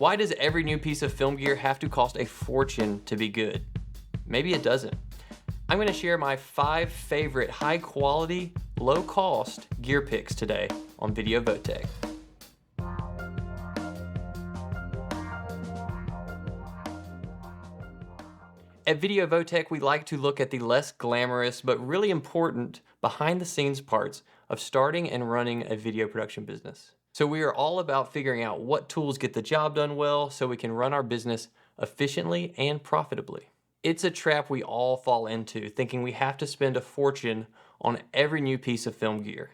Why does every new piece of film gear have to cost a fortune to be good? Maybe it doesn't. I'm going to share my 5 favorite high quality, low cost gear picks today on Video Votech. At Video Votech, we like to look at the less glamorous but really important behind the scenes parts of starting and running a video production business. So we are all about figuring out what tools get the job done well so we can run our business efficiently and profitably. It's a trap we all fall into, thinking we have to spend a fortune on every new piece of film gear.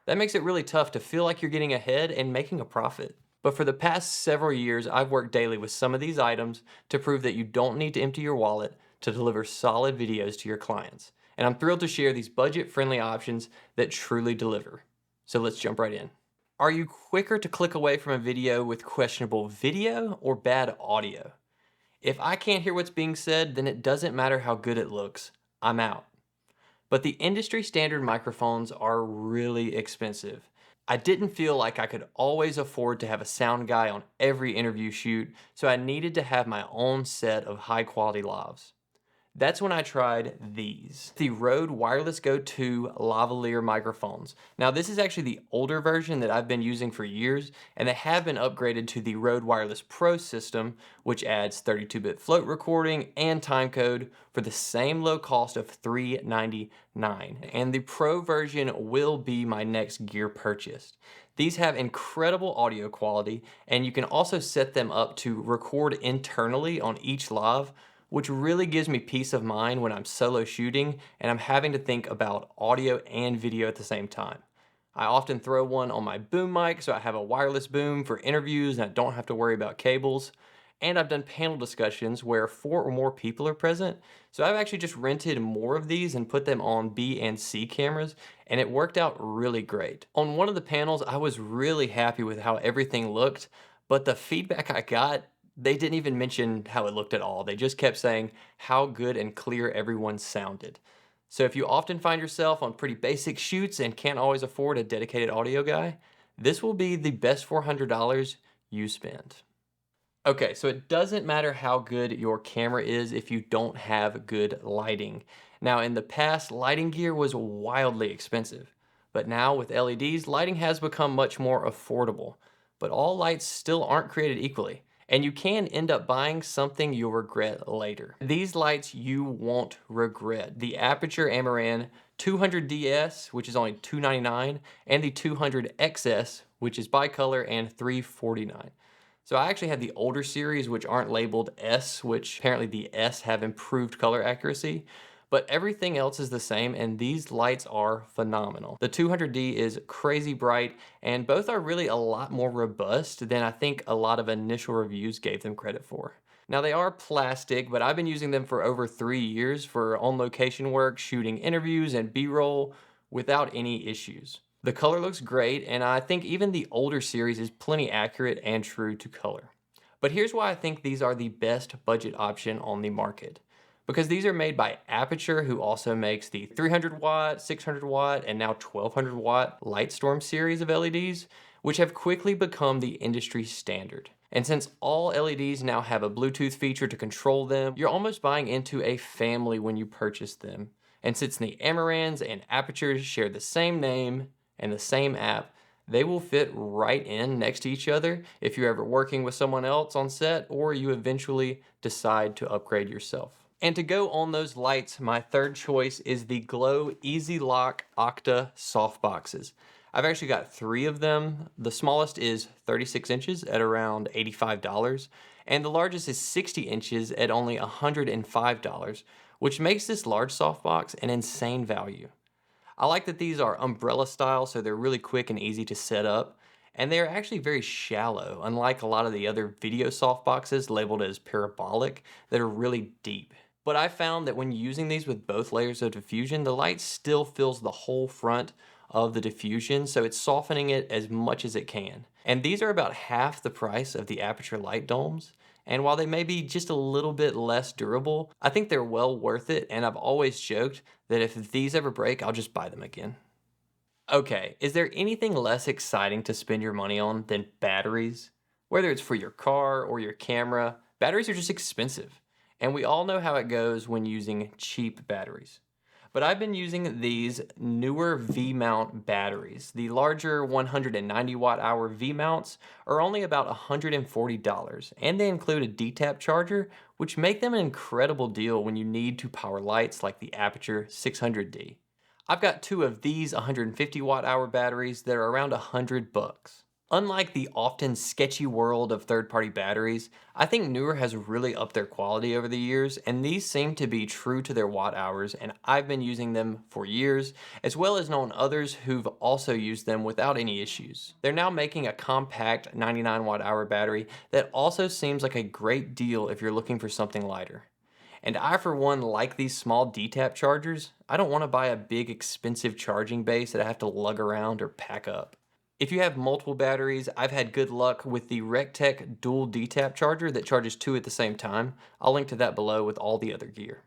That makes it really tough to feel like you're getting ahead and making a profit. But for the past several years, I've worked daily with some of these items to prove that you don't need to empty your wallet to deliver solid videos to your clients. And I'm thrilled to share these budget-friendly options that truly deliver. So let's jump right in. Are you quicker to click away from a video with questionable video or bad audio? If I can't hear what's being said, then it doesn't matter how good it looks. I'm out. But the industry standard microphones are really expensive. I didn't feel like I could always afford to have a sound guy on every interview shoot, so I needed to have my own set of high quality lavs. That's when I tried these, the Rode Wireless Go 2 lavalier microphones. Now this is actually the older version that I've been using for years, and they have been upgraded to the Rode Wireless Pro system, which adds 32-bit float recording and timecode for the same low cost of $399. And the Pro version will be my next gear purchase. These have incredible audio quality, and you can also set them up to record internally on each lav, which really gives me peace of mind when I'm solo shooting and I'm having to think about audio and video at the same time. I often throw one on my boom mic so I have a wireless boom for interviews and I don't have to worry about cables. And I've done panel discussions where 4 or more people are present, so I've actually just rented more of these and put them on B and C cameras, and it worked out really great. On one of the panels, I was really happy with how everything looked, but the feedback I got, they didn't even mention how it looked at all. They just kept saying how good and clear everyone sounded. So if you often find yourself on pretty basic shoots and can't always afford a dedicated audio guy, this will be the best $400 you spend. Okay, so it doesn't matter how good your camera is if you don't have good lighting. Now in the past, lighting gear was wildly expensive, but now with LEDs, lighting has become much more affordable. But all lights still aren't created equally, and you can end up buying something you'll regret later. These lights you won't regret. The Aperture Amaran 200DS, which is only $299, and the 200XS, which is bicolor and $349. So I actually had the older series, which aren't labeled S, which apparently the S have improved color accuracy, but everything else is the same, and these lights are phenomenal. The 200D is crazy bright, and both are really a lot more robust than I think a lot of initial reviews gave them credit for. Now they are plastic, but I've been using them for over 3 years for on-location work, shooting interviews and B-roll without any issues. The color looks great, and I think even the older series is plenty accurate and true to color. But here's why I think these are the best budget option on the market. Because these are made by Aperture, who also makes the 300 watt, 600 watt, and now 1200 watt Lightstorm series of LEDs, which have quickly become the industry standard. And since all LEDs now have a Bluetooth feature to control them, you're almost buying into a family when you purchase them. And since the Amarans and Apertures share the same name and the same app, they will fit right in next to each other if you're ever working with someone else on set or you eventually decide to upgrade yourself. And to go on those lights, my third choice is the Glow Easy Lock Octa softboxes. I've actually got 3 of them. The smallest is 36 inches at around $85, and the largest is 60 inches at only $105, which makes this large softbox an insane value. I like that these are umbrella style, so they're really quick and easy to set up, and they are actually very shallow, unlike a lot of the other video softboxes labeled as parabolic that are really deep. But I found that when using these with both layers of diffusion, the light still fills the whole front of the diffusion, so it's softening it as much as it can. And these are about half the price of the Aperture light domes. And while they may be just a little bit less durable, I think they're well worth it, and I've always joked that if these ever break, I'll just buy them again. Okay, is there anything less exciting to spend your money on than batteries? Whether it's for your car or your camera, batteries are just expensive. And we all know how it goes when using cheap batteries. But I've been using these newer V-mount batteries. The larger 190 watt hour V-mounts are only about $140, and they include a D-tap charger, which make them an incredible deal when you need to power lights like the Aperture 600D. I've got two of these 150 watt hour batteries that are around $100. Unlike the often sketchy world of third-party batteries, I think Newer has really upped their quality over the years, and these seem to be true to their watt hours, and I've been using them for years, as well as known others who've also used them without any issues. They're now making a compact 99 watt hour battery that also seems like a great deal if you're looking for something lighter. And I, for one, like these small D-tap chargers. I don't want to buy a big expensive charging base that I have to lug around or pack up. If you have multiple batteries, I've had good luck with the Rectech dual D-tap charger that charges two at the same time. I'll link to that below with all the other gear.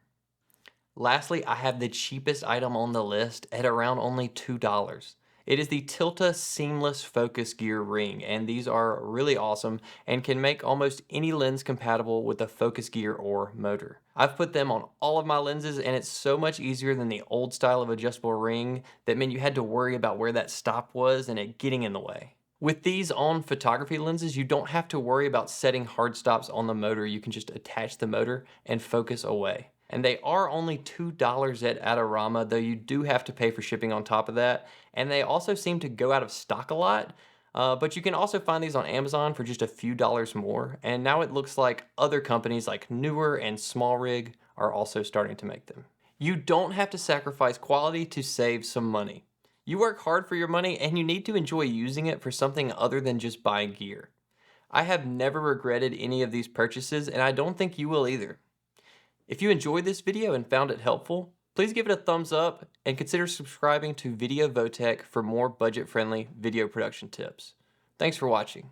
Lastly, I have the cheapest item on the list at around only $2. It is the Tilta Seamless Focus Gear Ring, and these are really awesome and can make almost any lens compatible with a focus gear or motor. I've put them on all of my lenses, and it's so much easier than the old style of adjustable ring that meant you had to worry about where that stop was and it getting in the way. With these on photography lenses, you don't have to worry about setting hard stops on the motor. You can just attach the motor and focus away. And they are only $2 at Adorama, though you do have to pay for shipping on top of that. And they also seem to go out of stock a lot. But you can also find these on Amazon for just a few dollars more. And now it looks like other companies like Newer and SmallRig are also starting to make them. You don't have to sacrifice quality to save some money. You work hard for your money and you need to enjoy using it for something other than just buying gear. I have never regretted any of these purchases, and I don't think you will either. If you enjoyed this video and found it helpful, please give it a thumbs up and consider subscribing to Video Votech for more budget-friendly video production tips. Thanks for watching.